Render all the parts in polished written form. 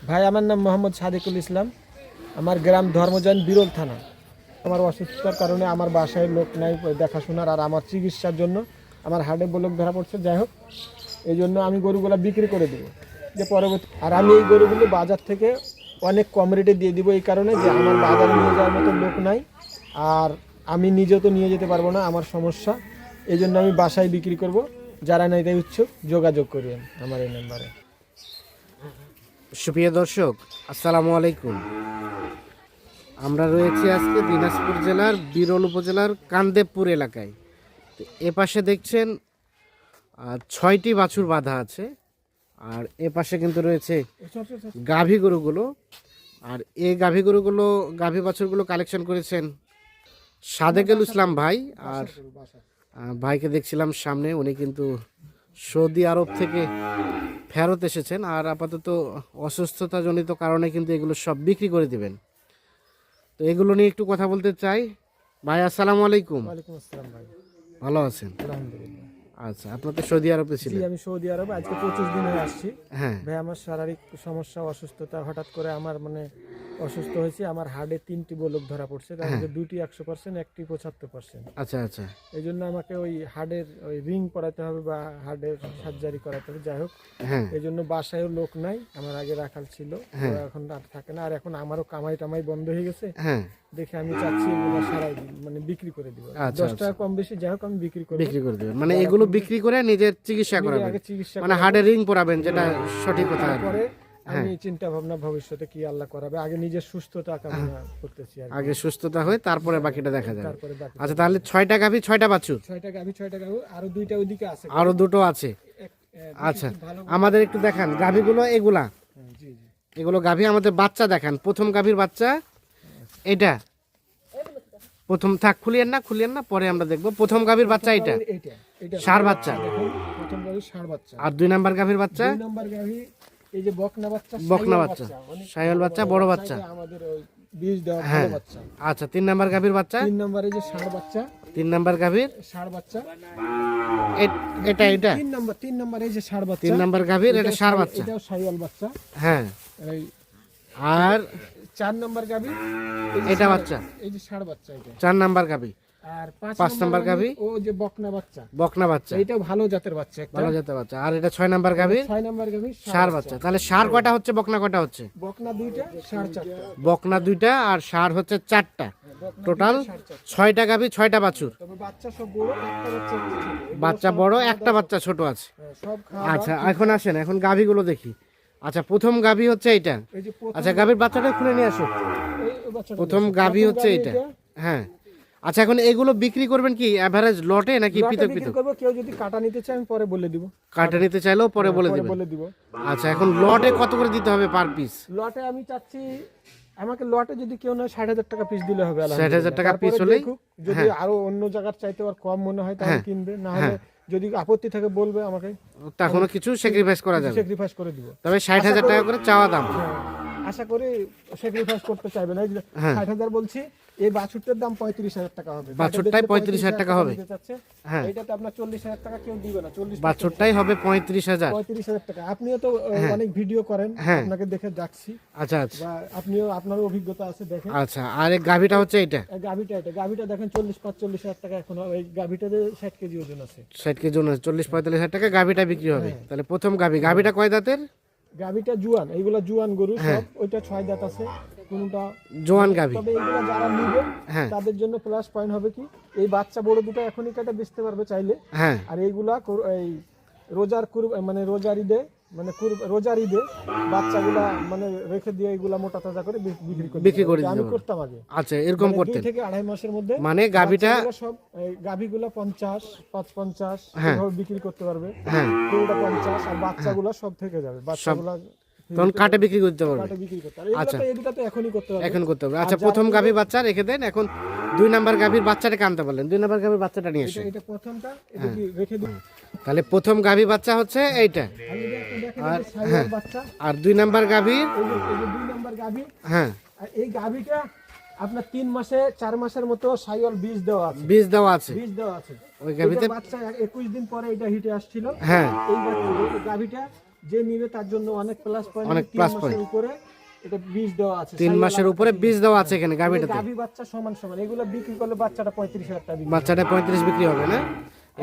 ভাই আমার নাম মোহাম্মদ সাদিকুল ইসলাম, আমার গ্রাম ধর্মজয়ন বিরল থানা। আমার অসুস্থতার কারণে আমার বাসায় লোক নাই দেখাশোনার, আর আমার চিকিৎসার জন্য আমার হার্টে ব্লক ধরা পড়ছে। যাই হোক, এই জন্য আমি গরুগুলো বিক্রি করে দেবো যে পরবর্তী, আর আমি এই গরুগুলো বাজার থেকে অনেক কম রেটে দিয়ে দিব এই কারণে যে আমার বাজারে নিয়ে যাওয়ার মতো লোক নাই, আর আমি নিজেও তো নিয়ে যেতে পারবো না, আমার সমস্যা। এই জন্য আমি বাসায় বিক্রি করব। যারা নিতে ইচ্ছুক যোগাযোগ করিয়েন আমার এই নাম্বারে। সুপ্রিয় দর্শক, আসসালামু আলাইকুম। আমরা রয়েছি আজকে দিনাজপুর জেলার বিরল উপজেলার কান্দেবপুর এলাকায়। তো এ পাশে দেখছেন 6টি বাছুর বাঁধা আছে, আর এ পাশে কিন্তু রয়েছে গাভী গরুগুলো। আর এই গাভী বাছুরগুলো কালেকশন করেছেন সাদেকুল ইসলাম ভাই। আর ভাইকে দেখছিলাম সামনে, উনি কিন্তু সৌদি আরব থেকে ফেরত এসেছেন, আর আপাতত অসুস্থতাজনিত কারণে কিন্তু এগুলো সব বিক্রি করে দিবেন। তো এগুলো নিয়ে একটু কথা বলতে চাই। ভাই আসসালামু আলাইকুম। ওয়ালাইকুম আসসালাম ভাই। ভালো আছেন? আলহামদুলিল্লাহ। আচ্ছা, আপনার তো সৌদি আরবে ছিলেন। জি, আমি সৌদি আরবে আজকে 25 দিন হয়ে আসছি। হ্যাঁ ভাই আমার শারীরিক সমস্যা, অসুস্থতা, হঠাৎ করে আমার অসুস্থ হয়েছি। আমার হার্টে 3টি বলক ধরা পড়ছে, তার মধ্যে 2টি 100%, একটি 75%। আচ্ছা আচ্ছা। এই জন্য আমাকে ওই হার্টের ওই রিং করাতে হবে বা হার্টের সার্জারি করাতে হবে। যাই হোক, হ্যাঁ এই জন্য বাসায়ও লোক নাই, আমার আগে রাখাল ছিল, তো এখন আর থাকে না। আর এখন আমারও কামাই টামাই বন্ধ হয়ে গেছে, হ্যাঁ দেখে আমি চাচ্ছি এগুলো সারাই বিক্রি করে দিব। আচ্ছা, 10 টাকা কম বেশি যাই হোক আমি বিক্রি করব। বিক্রি করে দেবেন মানে এগুলো বিক্রি করে নিজের চিকিৎসা করাবেন, আগে চিকিৎসা মানে হার্টে রিং পরাবেন, যেটা সঠিক কথা। পরে আমি চিন্তা ভাবনা ভবিষ্যতে কি আল্লাহ করাবে, আগে নিজের সুস্থতা কামনা করতেছি আর কি। আগে সুস্থতা হয়, তারপরে বাকিটা দেখা যাবে। তারপরে বাকি আচ্ছা, তাহলে 6টা গাভী 6টা বাছুর, 6টা গাভী 6টা গাভী, আরো 2টা ওইদিকে আছে, আরো 2টো আছে। আচ্ছা, আমাদের একটু দেখান গাভীগুলো। এগুলা জি জি এগুলো গাভী, আমাদের বাচ্চা দেখান। প্রথম গাভীর বাচ্চা এটা, প্রথম থাক, খুলিয়েন না, পরে আমরা দেখবো। প্রথম গাভীর বাচ্চা এটা এটা ষাঁড় বাচ্চা, দেখুন, প্রথম গাভী ষাঁড় বাচ্চা। আর 2 নাম্বার গাভীর বাচ্চা 2 নম্বর গাভী এই যে বকনা বাচ্চা, শাহিওয়াল বাচ্চা, বড় বাচ্চা, আমাদের ওই বীজ দেওয়া ভালো বাচ্চা। আচ্ছা, 3 নাম্বার গাভীর বাচ্চা, 3 নম্বরে যে ষাঁড় বাচ্চা, 3 নাম্বার গাভীর ষাঁড় বাচ্চা, এটা 3 নম্বর এই যে ষাঁড় বাচ্চা, 3 নাম্বার গাভীর, এটা ষাঁড় বাচ্চা, এটাও শাহিওয়াল বাচ্চা। হ্যাঁ, এই আর 4 নম্বর গাভী এটা বাচ্চা, এই যে ষাঁড় বাচ্চা এটা। 4 নাম্বার গাভী। আর 5 নাম্বার গাভী ও যে বকনা বাচ্চা, বকনা বাচ্চা, এটাও ভালো জাতের বাচ্চা একটা, ভালো জাতের বাচ্চা। আর এটা 6 নাম্বার গাভী 6 নম্বর গাভী ষাঁড় বাচ্চা। তাহলে ষাঁড় কয়টা হচ্ছে, বকনা কয়টা হচ্ছে? বকনা 2টা, ষাঁড় 4টা। বকনা 2টা আর ষাঁড় হচ্ছে 4টা, টোটাল 6টা গাভী 6টা বাছুর। তবে বাচ্চা সব বড়, একটা বাচ্চা ছোট। বাচ্চা বড়, একটা বাচ্চা ছোট আছে। সব আচ্ছা, এখন আসেন, এখন গাভীগুলো দেখি। আচ্ছা, প্রথম গাভী হচ্ছে এইটা। এই যে আচ্ছা, গাভীর বাচ্চাটা খুলে নিয়ে আসো। এই বাচ্চাটা প্রথম গাভী হচ্ছে এইটা। হ্যাঁ, আচ্ছা, এখন এগুলো বিক্রি করবেন কি এভারেজ লটে নাকি পৃথক বিক্রি পৃথক? করব, কেউ যদি কাটা নিতে চায় আমি পরে বলে দিব। কাটা নিতে চাইলেও পরে বলে দিবেন। বলে দিব। আচ্ছা, এখন লটে কত করে দিতে হবে পার পিস? লটে আমি চাচ্ছি, আমাকে লটে যদি কেউ না 60,000 টাকা পিস দিলে হবে। 60,000 টাকা পিস হলেই, যদি আরো অন্য জায়গার চাইতে আর কম মনে হয় তাহলে কিনবে, না হলে যদি আপত্তি থাকে বলবে আমাকে, তখনও কিছু স্যাক্রিফাইস করা যাবে। স্যাক্রিফাইস করে দিব। তবে 60,000 টাকা করে চাওয়া দাম। আশা করি স্যাক্রিফাইস করতে চাইবে না। 60,000 বলছি, এই বাছুরটার দাম 35,000 টাকা হবে। বাছুরটাই 35,000 টাকা হবে। হ্যাঁ, এটাতে আপনার 40,000 টাকা কেউ দিবে না। 40 বাছুরটাই হবে 35,000। 35,000 টাকা। আপনিও তো অনেক ভিডিও করেন, আপনাকে দেখে যাচ্ছি। আচ্ছা আচ্ছা, বা আপনিও, আপনারও অভিজ্ঞতা আছে, দেখেন। আচ্ছা, আর এই গাভীটা হচ্ছে এটা, গাভীটা দেখেন 40-45,000 টাকা এখন। এই গাভীটাতে 60 কেজি ওজন আছে। 60 কেজি ওজন, 40-45,000 টাকা গাভীটা বিক্রি হবে। তাহলে প্রথম গাভীটা কয় দাঁতের? গাভীটা জুয়ান, এইগুলা জুয়ান গরু সব। ওইটা 6 দাঁত আছে, কোনটা জোয়ান গাভী। তবে এইগুলা যারা নিবে তাদের জন্য প্লাস পয়েন্ট হবে কি, এই বাচ্চা বড় দুটো এখনই কাটা বেচতে পারবে চাইলে। হ্যাঁ, আর এইগুলা এই রোজার ঈদে বাচ্চাগুলা রেখে দিয়ে এইগুলা মোটা তাজা করে বিক্রি করে আমি করতাম আগে। আচ্ছা, এরকম করতেন 2 থেকে 2.5 মাসের মধ্যে। মানে গাভীটা সব গাভীগুলা 50 এভাবে বিক্রি করতে পারবে। পুরোটা 50, আর বাচ্চাগুলা সব থেকে যাবে। বাচ্চাগুলা তখন কাটে বিক্রি করতে পারবে। বিক্রি করতে পারবে। আচ্ছা, এগুলা তো এখনই করতে পারবে, এখন করতে পারবে। আচ্ছা, প্রথম গাভী বাচ্চা রেখে দেন। এখন 2 নাম্বার গাভীর বাচ্চাটা আনতে পারলেন। 2 নাম্বার গাভীর বাচ্চাটা নিয়ে আসেন। এটা প্রথমটা, এটা কি রেখে দিন। তাহলে প্রথম গাভী বাচ্চা হচ্ছে এইটা, আর 2 নাম্বার গাভীর, এই যে 2 নাম্বার গাভী। হ্যাঁ, আর এই গাভীটা আপনার 4 মাসের মতো শাহিওয়াল বীজ দেওয়া আছে। বীজ দেওয়া আছে ওই গাভীতে। বাচ্চা 21 দিন পরে এটা হিটে আসছিল। হ্যাঁ, এই গাভীটা যে নিবে তার জন্য অনেক প্লাস পয়েন্ট, অনেক 3 plus মাসের point। উপরে এটা বীজ দেওয়া আছে, 3 মাসের উপরে বীজ দেওয়া আছে এখানে গাভীটাতে। গাভী বাচ্চা সমান সমান, এগুলো বিক্রি করলে বাচ্চাটা 35,000 টাকা বিক্রি বাচ্চাটা 35 বিক্রি হবে না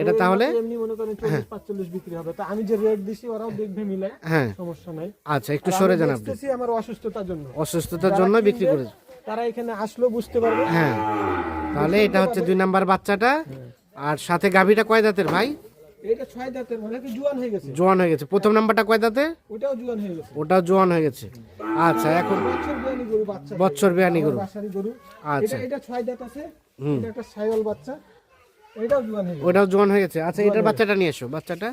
এটা হবে। তাহলে? এগুলো এমনি মনে করেন 40-45 বিক্রি হবে। তো আমি যে রেট দিছি ওরাও দেখবে মিলে, হ্যাঁ সমস্যা নাই। আচ্ছা, একটু আর সরে আমি যান আপনি। দেখতেছি আমার অসুস্থতার জন্য, অসুস্থতার জন্য যারা বিক্রি কিনবে, করে। তারা এখানে আসলেও বুঝতে পারবে। হ্যাঁ, তাহলে এটা হচ্ছে 2 নাম্বার বাচ্চাটা। আর সাথে গাভীটা কয় দাঁতের ভাই? এটা 6 দাঁতের, মানে কি জোয়ান হয়ে গেছে, জোয়ান হয়ে গেছে। প্রথম নাম্বারটা কয় দাঁতে? ওটাও জোয়ান হয়ে গেছে। ওটাও জোয়ান হয়ে গেছে। আচ্ছা, এখন বছর বিয়ানি গরু বাচ্চা, বছর বিয়ানি গরু। বাসারি গরু। আচ্ছা, এটা 6 দাঁত আছে, এটা একটা সাইওয়াল বাচ্চা, এটাও জোয়ান হয়ে গেছে। ওটাও জোয়ান হয়ে গেছে। আচ্ছা, এটার বাচ্চাটা নিয়ে এসো। বাচ্চাটা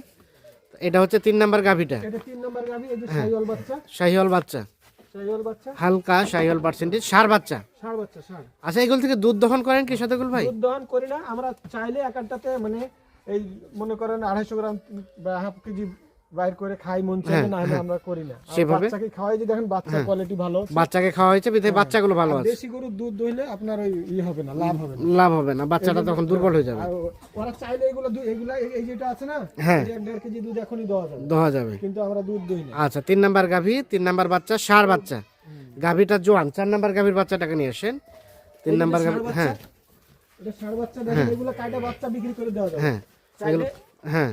এটা হচ্ছে 3 নাম্বার গাভীটা, এটা 3 নম্বর গাভী। এই যে সাইওয়াল বাচ্চা, শাহিওয়াল বাচ্চা, সাইওয়াল বাচ্চা, হালকা শাহিওয়াল পার্সেন্টেজ, সার বাচ্চা। ষাঁড় বাচ্চা, ষাঁড়। আচ্ছা, এগুলো থেকে দুধ দহন করেন কি সাদেকুল ভাই? দুধ দহন করি না আমরা, চাইলে এক একটাতে মানে এই মনে করেন 250 গ্রাম বা হাফ কেজি বাইর করে খাই মন চাইলে, না হলে আমরা করি না। আর সেভাবে? বাচ্চাকে খাওয়াই যে দেখেন বাচ্চার কোয়ালিটি ভালো, বাচ্চাকে খাওয়া হয়েছে বিধায় বাচ্চাগুলো ভালো আছে। দেশি গরুর দুধ দইলে আপনার ওই হবে না, লাভ হবে না। লাভ হবে না, বাচ্চাটা তখন দুর্বল হয়ে যাবে। আর ওরা চাইলে এগুলো এগুলা এই যেটা আছে না, হ্যাঁ। 1.5 কেজি দুধ এখনই দেওয়া যাবে, দোয়া যাবে। কিন্তু আমরা দুধ দই না। আচ্ছা, 3 নাম্বার গাভী, 3 নাম্বার বাচ্চা, সার বাচ্চা। গাভীটা জোয়ান। 4 নাম্বার গাভীর বাচ্চাটাকে নিয়ে আসেন। 3 নাম্বার গাভী, হ্যাঁ এটা ষাঁড় বাচ্চা, দেখেন এগুলো কাটা বাচ্চা বিক্রি করে দেওয়া যাবে। হ্যাঁ, চাইলে হ্যাঁ,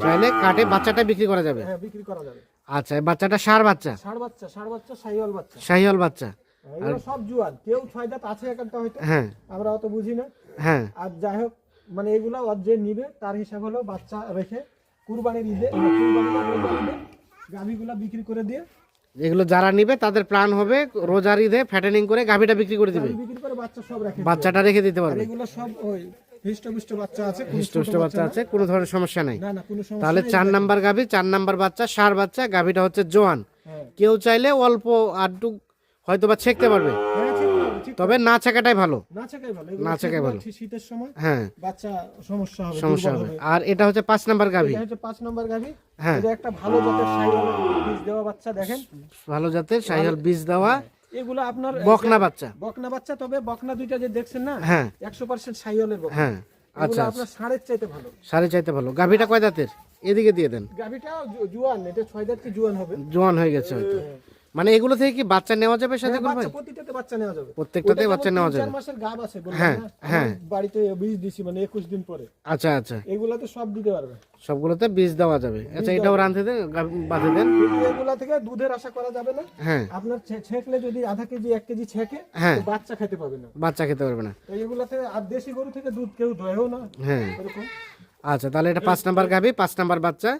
চাইলে কাটে বাচ্চাটা বিক্রি করা যাবে। হ্যাঁ বিক্রি করা যাবে। আচ্ছা, এই বাচ্চাটা সার বাচ্চা, ষাঁড় বাচ্চা, সাইওয়াল বাচ্চা, শাহিওয়াল বাচ্চা। এগুলো সব জুয়ান। কেউ 6 দাঁত আছে এক একটা হয়তো, হ্যাঁ, আমরা অত বুঝি না। হ্যাঁ, আর যাই হোক, মানে এগুলো ওর যে নিবে তার হিসাব হলো বাচ্চা রেখে কুরবানির ঈদে, কুরবানির গাভীগুলা বিক্রি করে দিয়ে, এগুলো যারা নিবে তাদের প্ল্যান হবে রোজার ঈদে ফ্যাটেনিং করে গাভীটা বিক্রি করে দিবে, গাভী বিক্রি করে বাচ্চা সব রাখে। বাচ্চাটা রেখে দিতে আর পারবে। এগুলো সব ওই হৃষ্টপুষ্ট বাচ্চা আছে, কোনো ছোট সুস্থ বাচ্চা আছে, কোনো ধরনের সমস্যা নাই। না না, কোনো সমস্যা তাহলে নেই। 4 নাম্বার গাভী, 4 নাম্বার বাচ্চা, সার বাচ্চা। গাভীটা হচ্ছে জোয়ান। হ্যাঁ কেউ চাইলে অল্প আটটু হয়তো বা ছেকতে পারবে, হ্যাঁ, ঠিক আছে, ঠিক। তবে না ছেকাটাই ভালো। না ছেকাই ভালো, এগুলো না ছেকাই ভালো। শীতের সময় হ্যাঁ, বাচ্চা সমস্যা হবে, সমস্যা দুর্বল হবে। আর এটা হচ্ছে 5 নাম্বার গাভী, এটা হচ্ছে 5 নম্বর গাভী। হ্যাঁ। এটা একটা ভালো জাতের সাইওয়াল বীজ দেওয়া বাচ্চা, দেখেন ভালো জাতের শাহিওয়াল বীজ দেওয়া এগুলো আপনার বকনা বাচ্চা। বকনা বাচ্চা, তবে বকনা দুইটা যে দেখছেন না, হ্যাঁ, 100% সাইওয়ালের বকনা। হ্যাঁ, আচ্ছা, এগুলো আপনার ষাঁড়ের চাইতে ভালো। সাড়ে চাইতে ভালো। গাভীটা কয় দাঁতের? এদিকে দিয়ে দেন। গাভীটাও জুয়ান, এটা 6 দাঁত কি জুয়ান হবে। জোয়ান হয়ে গেছে হয়তো। মানে এগুলো থেকে কি বাচ্চা নেওয়া যাবে সাথে ভাই? বাচ্চা প্রতিটাতে বাচ্চা নেওয়া যাবে, প্রত্যেকটাতে ওটা বাচ্চা যেমন নেওয়া 3-4 যাবে। মাসের গাব আছে বললাম হ্যাঁ, না, হ্যাঁ। আমার বাড়িতে বীজ দিছি, মানে 21 দিন পরে আচ্ছা, আচ্ছা, এগুলাতে সব দিতে পারবে। সবগুলোতে বীজ দেওয়া যাবে। আচ্ছা, এটাও রাঁধতে দেন, বাঁধে দেন। কিন্তু এগুলা থেকে দুধের আশা করা যাবে না। হ্যাঁ, আপনার ছেঁকলে যদি আধা কেজি 1 কেজি ছেঁকে, হ্যাঁ। তো বাচ্চা খেতে পাবে না। বাচ্চা খেতে পারবে না। তো এগুলাতে আর দেশি গরু থেকে দুধ কেউ দোয়ও না, হ্যাঁ, এরকম। আচ্ছা, তাহলে এটা 5 নাম্বার গাভী, 5 নাম্বার বাচ্চা,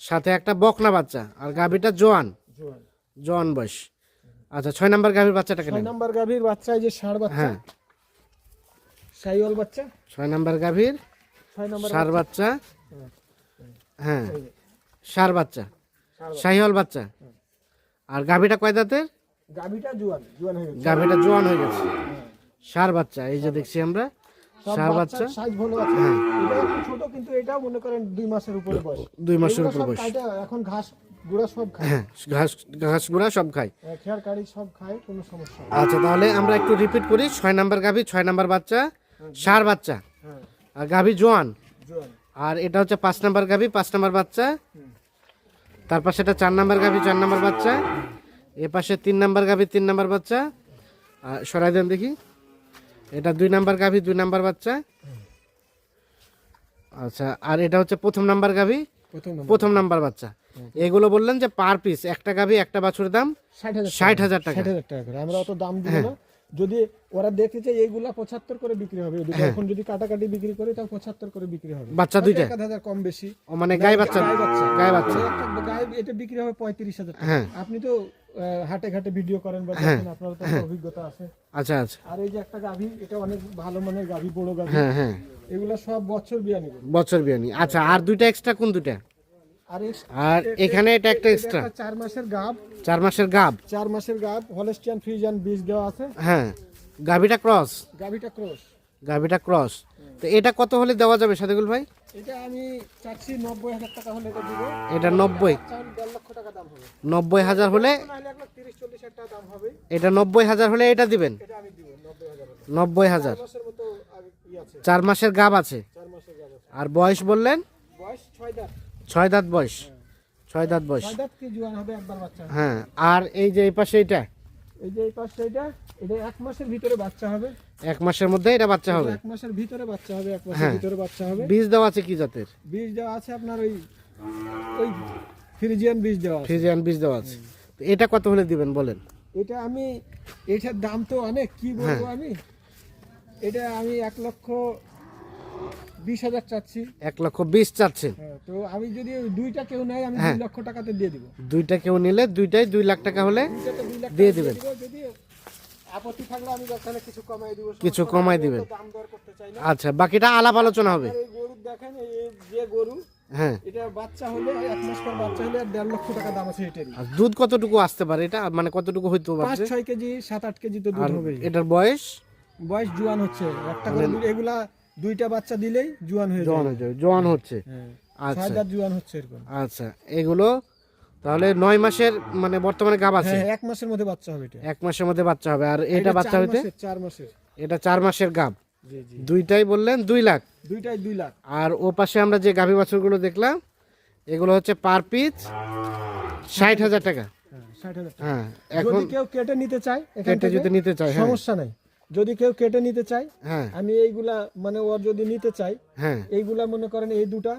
সাথে একটা বকনা বাচ্চা। আর গাভীটা জোয়ান, জোয়ান। জোয়ান বয়স। আচ্ছা, 6 নাম্বার গাভীর বাচ্চাটাকে 6 নেন। নম্বর গাভীর বাচ্চা, এই যে ষাঁড় বাচ্চা, হ্যাঁ, সাইওয়াল বাচ্চা, 6 নাম্বার গাভীর 6 নম্বর সার বাচ্চা, হ্যাঁ, এই যে, সার বাচ্চা, ষাঁড় বাচ্চা। শাহিওয়াল বাচ্চা। আর গাভীটা কয় দাঁতের? গাভীটা জোয়ান, জোয়ান হয়ে গেছে। গাভীটা জোয়ান হয়ে গেছে। সার বাচ্চা, এই যে দেখছি আমরা সব সার বাচ্চা। সাইজ ভালো আছে। এটা একটু ছোট, কিন্তু এটাও মনে করেন 2 মাসের উপরে বয়স। 2 মাসের এগুলো উপর সব বয়স। কাইটা এখন ঘাস গুঁড়া সব খায়, হ্যাঁ, ঘাস ঘাস গুঁড়া সব খায়। খেয়ার কাড়ি সব খায়, কোনো সমস্যা নেই। আচ্ছা, তাহলে আমরা একটু রিপিট করি। 6 নাম্বার গাভী, 6 নাম্বার বাচ্চা, সার বাচ্চা। হ্যাঁ, আর গাভী জোয়ান। জোয়ান। আর এটা হচ্ছে 5 নাম্বার গাভী, 5 নাম্বার বাচ্চা। তারপর সেটা 4 নাম্বার গাভী, 4 নাম্বার বাচ্চা। এ পাশে 3 নাম্বার গাভী, 3 নাম্বার বাচ্চা। আর সরাই দেন দেখি। এটা 2 নাম্বার গাভী, 2 নাম্বার বাচ্চা। আচ্ছা, আর এটা হচ্ছে প্রথম নাম্বার গাভী, প্রথম নাম্বার বাচ্চা। এগুলো বললেন যে পার পিস একটা গাভী একটা বাছুরের দাম 60,000 টাকা। 60,000 টাকা করে। আমরা অত দাম দিব না। যদি ওরা দেখেছে এইগুলা 75 করে বিক্রি হবে, এখন যদি কাটাকাটি বিক্রি করে তাও 75 করে বিক্রি হবে। বাচ্চা দুইটা? 1,000 কম বেশি। ও মানে গাই বাচ্চা, গাই বাচ্চা, গাই বাচ্চা। একটা গাই এটা বিক্রি হবে 35,000 টাকা। হ্যাঁ, আপনি তো হাটে ঘাটে ভিডিও করেন বা দেখেন, আপনার তো একটা অভিজ্ঞতা আছে। আচ্ছা, আচ্ছা, আর এই যে একটা গাভী, এটা অনেক ভালো মানের গাভী, বড় গাভী। হ্যাঁ, হ্যাঁ, এগুলা সব বছর বিয়া নিবে। বছর বিয়ানি। আচ্ছা, আর দুইটা এক্সট্রা কোন দুইটা? আর আর এখানে এটা একটা এক্সট্রা 4 মাসের গাব, 4 মাসের গাব। 4 মাসের গাব, হলস্টিয়ান ফ্রিজিয়ান বীজ দেওয়া আছে। হ্যাঁ, গাভীটা ক্রস, গাভীটা ক্রস। গাভীটা ক্রস। তো এটা কত হলে দেওয়া যাবে সাদেকুল ভাই? এটা আমি চাচ্ছি 90,000 টাকা হলে এটা দিব। এটা 90, 1.5 লক্ষ টাকা দাম হবে। 90,000 হলে, নাহলে 1,30-40,000 টাকা দাম হবে। এটা 90,000 হলে এটা দিবেন। এটা আমি দিব 90,000 হলে। 90,000। 4 মাসের মতো আছে, 4 মাসের গাব আছে। 4 মাসের গাব আছে। আর বয়স বললেন বয়স 6 দাঁত। 6 দাঁত বয়স। 6 দাঁত বয়স। 6 দাঁত কি জোয়ান হবে একবার বাচ্চা হবে। হ্যাঁ, আর এই যে এই পাশে এটা এই যে এই পাশে এটা 1 মাসের ভিতরে বাচ্চা হবে। 1 মাসের মধ্যে এটা বাচ্চা হবে। 1 মাসের ভিতরে বাচ্চা হবে, 1 মাসের হ্যাঁ। ভিতরে বাচ্চা হবে। বীজ দেওয়া আছে কি জাতের? বীজ দেওয়া আছে আপনার ওই ফ্রিজিয়ান বীজ দেওয়া আছে। ফ্রিজিয়ান বীজ দেওয়া আছে। তো এটা কত হলে দিবেন বলেন? এটার দাম তো অনেক, কি বলবো আমি। এটা আমি 1,20,000 চাচ্ছি। 1,20,000 চাচ্ছেন? হ্যাঁ, তো আমি যদি দুইটা কেউ নেয় আমি 2 লক্ষ টাকাতে দিয়ে দিব। দুইটা কেউ নিলে দুইটাই 2 লাখ টাকা হলে দুইটাতে 2 লাখ দিয়ে টাকা দিবেন। দিব। যদি আপত্তি থাকলে আমি তাহলে কিছু কমাই দিব। কিছু কমাই দিবেন। দাম দর করতে চাই না। আচ্ছা, বাকিটা আলাপ আলোচনা হবে। আর এই গরু দেখেন, এই যে গরু, হ্যাঁ, এটা বাচ্চা হলে 1 মাস পর বাচ্চা হলে 1.5 লক্ষ টাকা দাম আছে এটারই। আর দুধ কতটুকু আসতে পারে এটা, মানে কতটুকু হইতে পারে? 5-6 কেজি 7-8 কেজি তো দুধ হবে। এটার বয়স বয়স জোয়ান হচ্ছে, একটা করে এগুলা দুইটা বাচ্চা দিলেই জোয়ান হয়ে যায়। জোয়ান হচ্ছে। হ্যাঁ, আচ্ছা 6 দাঁত জোয়ান হচ্ছে এরকম। আচ্ছা, এগুলো তাহলে 9 মাসের মানে বর্তমানে গাব আছে। হ্যাঁ, 1 মাসের মধ্যে বাচ্চা হবে এটা। 1 মাসের মধ্যে বাচ্চা হবে। আর এটা বাচ্চা হইতে 4 মাসের। এটা 4 মাসের গাব। জি জি, দুইটাই বললেন 2 লাখ। দুইটাই 2 লাখ। আর ও পাশে আমরা যে গাভী বাছুরগুলো দেখলাম এগুলো হচ্ছে পার পিস 60,000 টাকা। হ্যাঁ, 60,000 টাকা। হ্যাঁ, যদি এখন কেউ কেটে নিতে চায় এখান কেটে থেকে যদি নিতে চায়, হ্যাঁ সমস্যা নাই। যদি কেউ কেটে নিতে চায়, হ্যাঁ আমি এইগুলা মানে ওর যদি নিতে চাই, হ্যাঁ, এইগুলা মনে করেন এই দুটা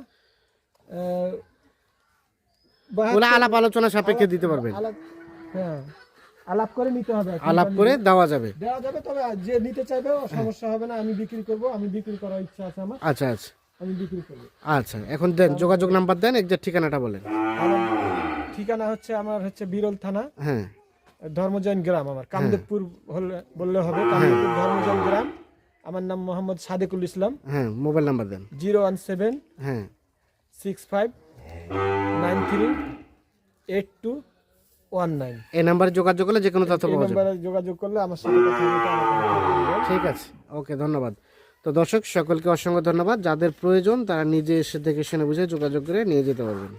ওগুলো আলাপ আলোচনা সাপেক্ষে দিতে পারবেন। হ্যাঁ, আলাপ করে নিতে হবে। আলাপ করে দেওয়া যাবে। দেওয়া যাবে, তবে যে নিতে চাইবে ও সমস্যা হবে না। আমি বিক্রি করব, আমি বিক্রি করার ইচ্ছা আছে আমার, আচ্ছা আচ্ছা আমি বিক্রি করব। আচ্ছা, এখন দেন যোগাযোগ নাম্বার দেন, একজাক্ট ঠিকানাটা বলেন। আমার ঠিকানা হচ্ছে, আমার হচ্ছে বিরল থানা, হ্যাঁ, ধর্মজয়ন গ্রাম। আমার কামদেবপুর বললে হবে, কামদেবপুর ধর্মজয়ন গ্রাম। আমার নাম মোহাম্মদ সাদেকুল ইসলাম। হ্যাঁ, মোবাইল নাম্বার দেন। 017 হ্যাঁ, 65 93 8219। এই নাম্বারে যোগাযোগ করলে যে কোনো তথ্য এই পাওয়া যাবে। নাম্বারে যোগাযোগ করলে আমার সাথে কথা বলতে আমাকে। ঠিক আছে, ওকে, ধন্যবাদ। তো দর্শক সকলকে অসংখ্য ধন্যবাদ। যাদের প্রয়োজন তারা নিজে এসে দেখে শুনে বুঝে যোগাযোগ করে নিয়ে যেতে পারবেন।